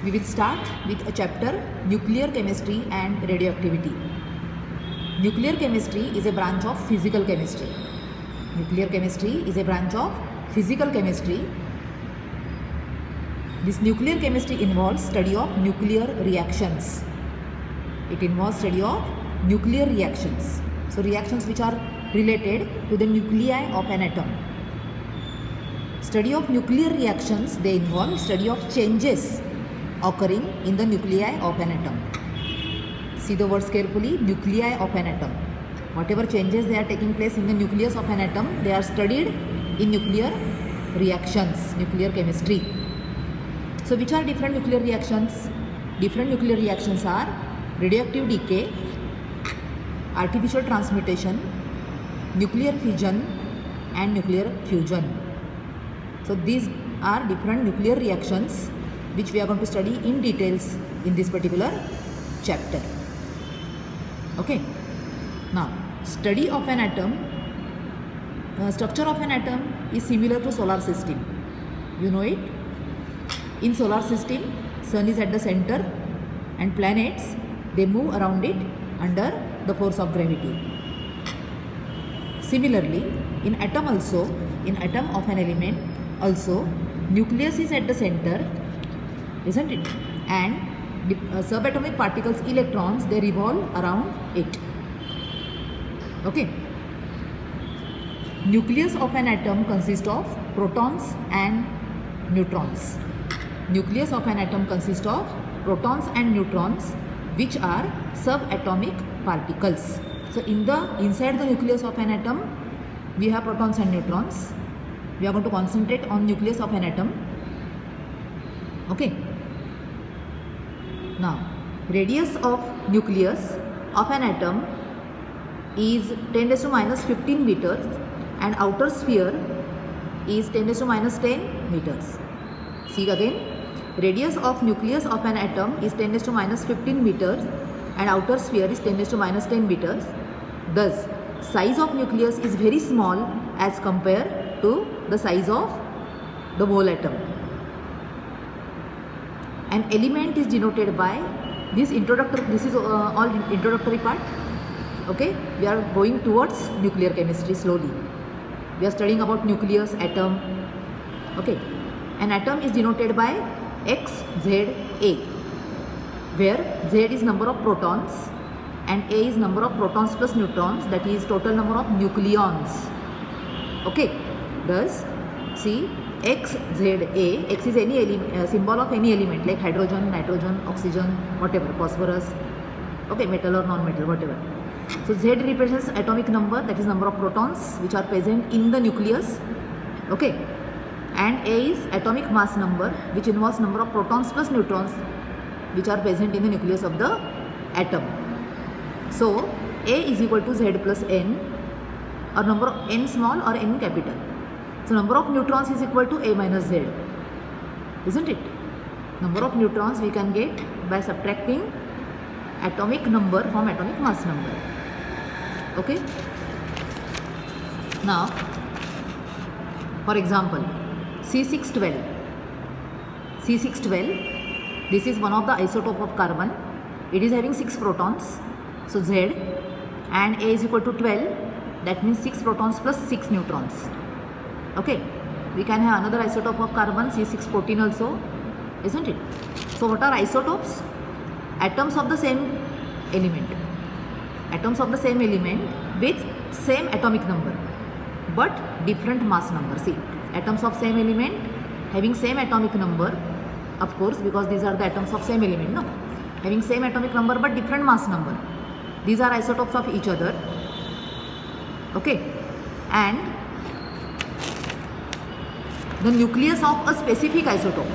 We will start with a chapter Nuclear Chemistry and Radioactivity. Nuclear chemistry is a branch of physical chemistry. Nuclear chemistry is a branch of physical chemistry. This nuclear chemistry involves study of nuclear reactions. It involves study of nuclear reactions. So reactions which are related to the nuclei of an atom. Study of nuclear reactions, they involve study of changes occurring in the nuclei of an atom. See the words carefully, nuclei of an atom. Whatever changes they are taking place in the nucleus of an atom, they are studied in nuclear reactions, nuclear chemistry. So which are different nuclear reactions? Different nuclear reactions are radioactive decay, artificial transmutation, nuclear fission and nuclear fusion. So these are different nuclear reactions which we are going to study in details in this particular chapter. Okay. Now, study of an atom, structure of an atom is similar to solar system. You know it? In solar system, sun is at the center and planets, they move around it under the force of gravity. Similarly, in atom also, in atom of an element also, nucleus is at the center, isn't it? And subatomic particles, electrons, they revolve around it. Okay. Nucleus of an atom consists of protons and neutrons. Nucleus of an atom consists of protons and neutrons, which are subatomic particles. So inside the nucleus of an atom, we have protons and neutrons. We are going to concentrate on nucleus of an atom. Okay. Now, radius of nucleus of an atom is 10 raised to minus 15 meters and outer sphere is 10 raised to minus 10 meters. See again, radius of nucleus of an atom is 10 raised to minus 15 meters and outer sphere is 10 raised to minus 10 meters. Thus, size of nucleus is very small as compared to the size of the whole atom. An element is denoted by this introductory, this is all introductory part. Okay, we are going towards nuclear chemistry slowly. We are studying about nucleus, atom. Okay, an atom is denoted by XZA, where Z is number of protons and A is number of protons plus neutrons, that is total number of nucleons. Okay, thus see XZA, X is any symbol of any element like hydrogen, nitrogen, oxygen, whatever, phosphorus, okay, metal or non-metal, whatever. So Z represents atomic number, that is number of protons which are present in the nucleus, okay, and A is atomic mass number, which involves number of protons plus neutrons which are present in the nucleus of the atom. So A is equal to Z plus N, or number of N small or N capital. So number of neutrons is equal to A minus Z, isn't it? Number of neutrons we can get by subtracting atomic number from atomic mass number. Okay. Now, for example, C612. C612, this is one of the isotope of carbon. It is having 6 protons. So Z and A is equal to 12. That means 6 protons plus 6 neutrons. Okay, we can have another isotope of carbon, C614 also, isn't it? So what are isotopes? Atoms of the same element. Atoms of the same element with same atomic number but different mass number. See, atoms of same element having same atomic number, of course, because these are the atoms of same element, no? Having same atomic number but different mass number. These are isotopes of each other. Okay, and the nucleus of a specific isotope.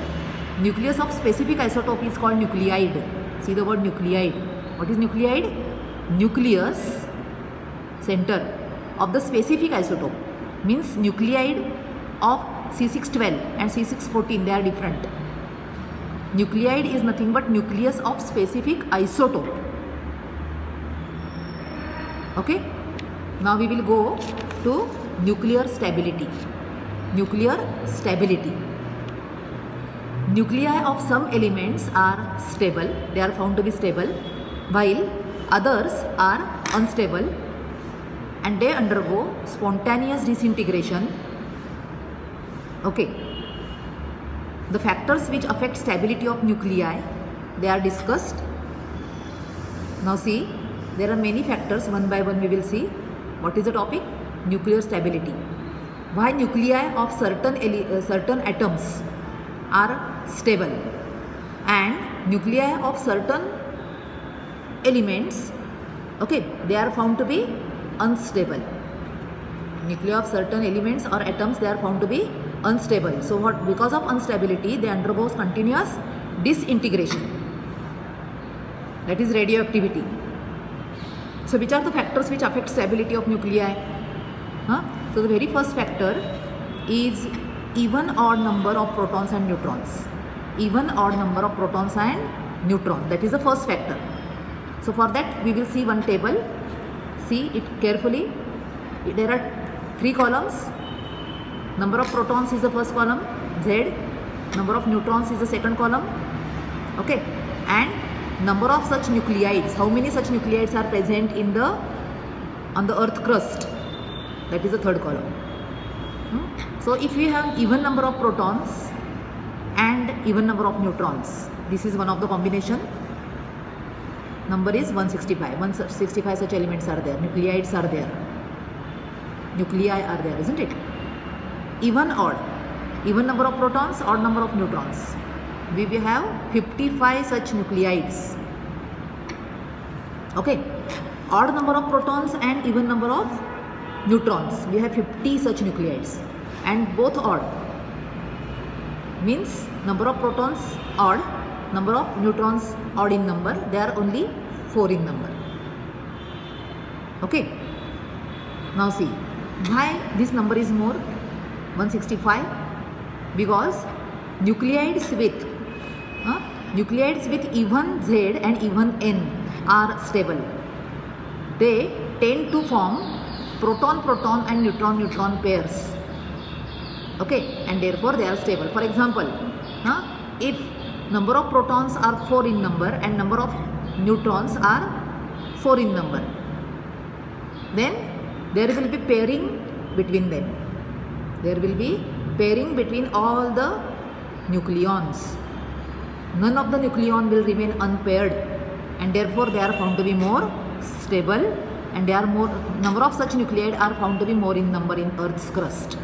Nucleus of specific isotope is called nuclide. See the word nuclide. What is nuclide? Nucleus, center of the specific isotope. Means nuclide of C612 and C614, they are different. Nuclide is nothing but nucleus of specific isotope. Okay. Now we will go to nuclear stability. Nuclear stability. nuclei of some elements are stable, they are found to be stable, while others are unstable and they undergo spontaneous disintegration. Okay. The factors which affect stability of nuclei, they are discussed. Now see, there are many factors, one by one we will see. What is the topic? Nuclear stability. Why nuclei of certain atoms are stable and nuclei of certain elements, okay, they are found to be unstable. Nuclei of certain elements or atoms, they are found to be unstable. So what? Because of instability, they undergo continuous disintegration. That is radioactivity. So which are the factors which affect stability of nuclei? So the very first factor is even odd number of protons and neutrons. Even odd number of protons and neutrons. That is the first factor. So for that we will see one table. See it carefully. There are 3 columns. Number of protons is the first column, Z. Number of neutrons is the second column. Okay. And number of such nucleides. How many such nucleides are present on the earth crust? That is the third column. So if we have even number of protons and even number of neutrons, this is one of the combination. Number is 165. 165 such elements are there. Nucleides are there. Nuclei are there, isn't it? Even odd. Even number of protons, odd number of neutrons. We will have 55 such nucleides. Okay. Odd number of protons and even number of neutrons. We have 50 such nucleides. And both odd. Means number of protons odd, number of neutrons odd in number. They are only 4 in number. Okay. Now see. Why this number is more? 165. Because nucleides with even Z and even N are stable. They tend to form proton-proton and neutron-neutron pairs. Okay, and therefore they are stable. For example, if number of protons are 4 in number and number of neutrons are 4 in number, then there will be pairing between them. There will be pairing between all the nucleons. None of the nucleon will remain unpaired, and therefore they are found to be more stable, and they are more, number of such nuclei are found to be more in number in Earth's crust.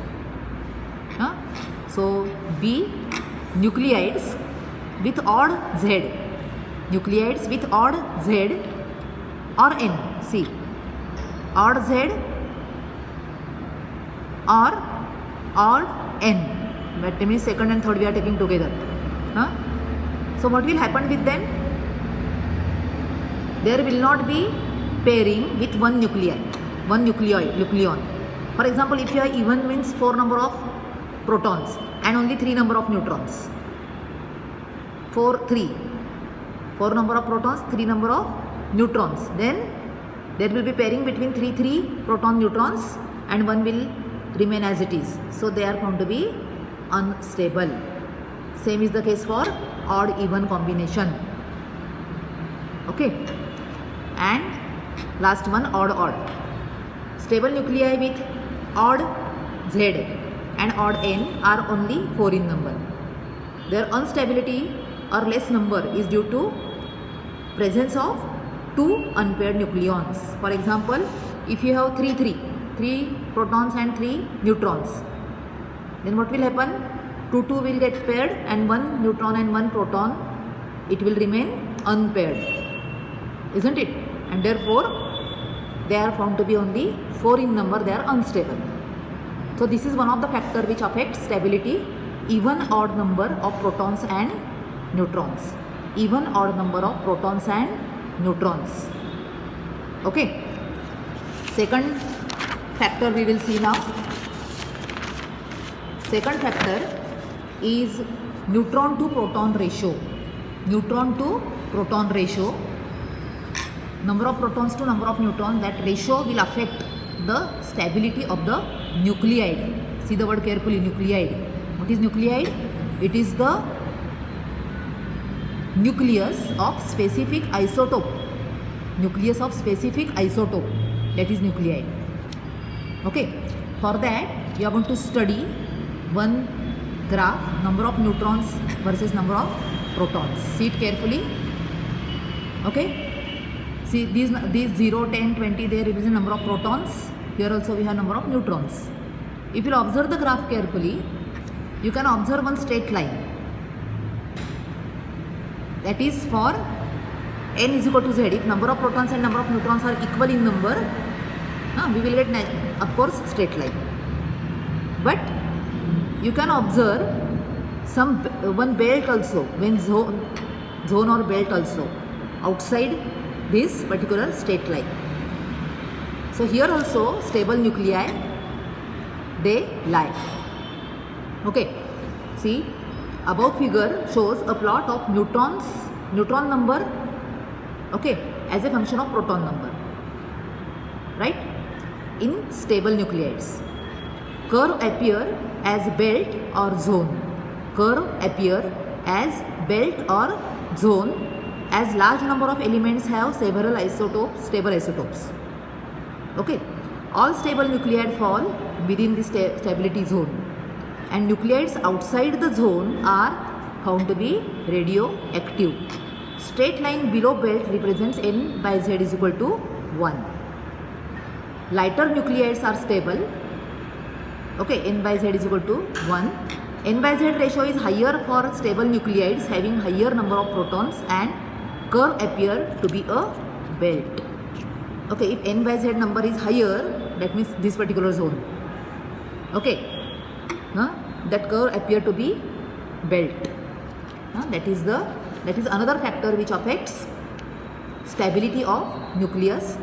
So B, nucleides with odd Z. Nucleides with odd Z or N. See, odd Z or odd N. That means second and third we are taking together. So what will happen with them? There will not be pairing with one nucleon. For example, if you have even means 4 number of protons and only 3 number of neutrons. 4 number of protons, 3 number of neutrons. Then there will be pairing between 3 proton neutrons and one will remain as it is. So they are found to be unstable. Same is the case for odd even combination. Okay. And last one, odd. Stable nuclei with odd Z and odd N are only 4 in number. Their instability or less number is due to presence of 2 unpaired nucleons. For example, if you have 3 protons and 3 neutrons, then what will happen? 2 will get paired and 1 neutron and 1 proton, it will remain unpaired, isn't it? And therefore they are found to be only 4 in number, they are unstable. So this is one of the factors which affects stability, even odd number of protons and neutrons. Even odd number of protons and neutrons. Okay. Second factor we will see now. Second factor is neutron to proton ratio. Neutron to proton ratio. Number of protons to number of neutrons, that ratio will affect the stability of the nucleide. See the word carefully, nucleide. What is nucleide? It is the nucleus of specific isotope. Nucleus of specific isotope, that is nuclei. Okay, for that you are going to study one graph, number of neutrons versus number of protons. See it carefully. Okay, see these 0, 10, 20, they represent number of protons. Here also we have number of neutrons. If you observe the graph carefully, you can observe one straight line. That is for n is equal to z. If number of protons and number of neutrons are equal in number, we will get of course straight line. But you can observe one belt also, when zone or belt also outside this particular straight line. So here also stable nuclei, they lie. Okay, see above figure shows a plot of neutron number, okay, as a function of proton number, right, in stable nucleides. Curve appear as belt or zone. Curve appear as belt or zone as large number of elements have several isotopes, stable isotopes. Okay, all stable nuclei fall within the stability zone, and nucleides outside the zone are found to be radioactive. Straight line below belt represents n by z is equal to 1. Lighter nucleides are stable. Okay, n by z is equal to 1. N by z ratio is higher for stable nucleides having higher number of protons, and curve appear to be a belt. Okay, if n by z number is higher, that means this particular zone. Okay, that curve appear to be belt. That is another factor which affects stability of nucleus,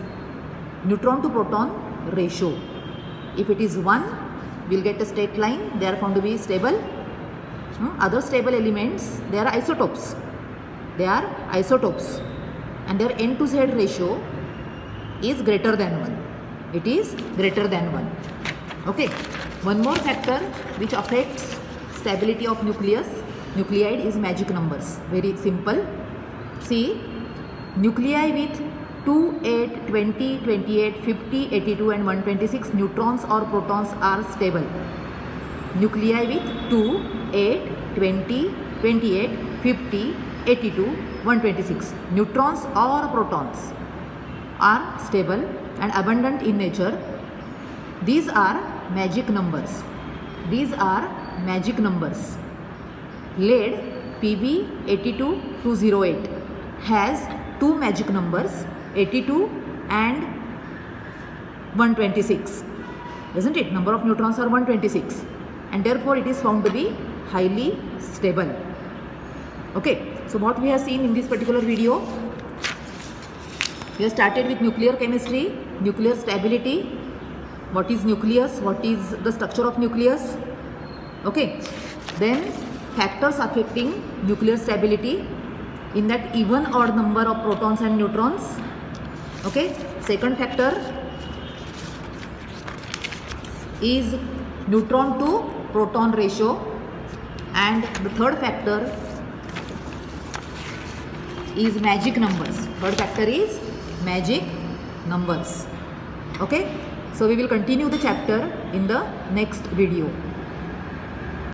neutron to proton ratio. If it is 1, we will get a straight line, they are found to be stable. Other stable elements, they are isotopes. And their n to z ratio is greater than 1. It is greater than 1. Okay, one more factor which affects stability of nucleide is magic numbers. Very simple. See, nuclei with 2, 8, 20, 28, 50, 82 and 126 neutrons or protons are stable. Nuclei with 2, 8, 20, 28, 50, 82, 126 neutrons or protons are stable and abundant in nature. These are magic numbers. Lead Pb82208 has two magic numbers, 82 and 126, isn't it? Number of neutrons are 126, and therefore it is found to be highly stable. Okay, so what we have seen in this particular video, we have started with nuclear chemistry, nuclear stability, what is nucleus, what is the structure of nucleus. Okay, then factors affecting nuclear stability, in that even odd number of protons and neutrons. Okay, second factor is neutron to proton ratio, and the third factor is magic numbers. Okay, so we will continue the chapter in the next video.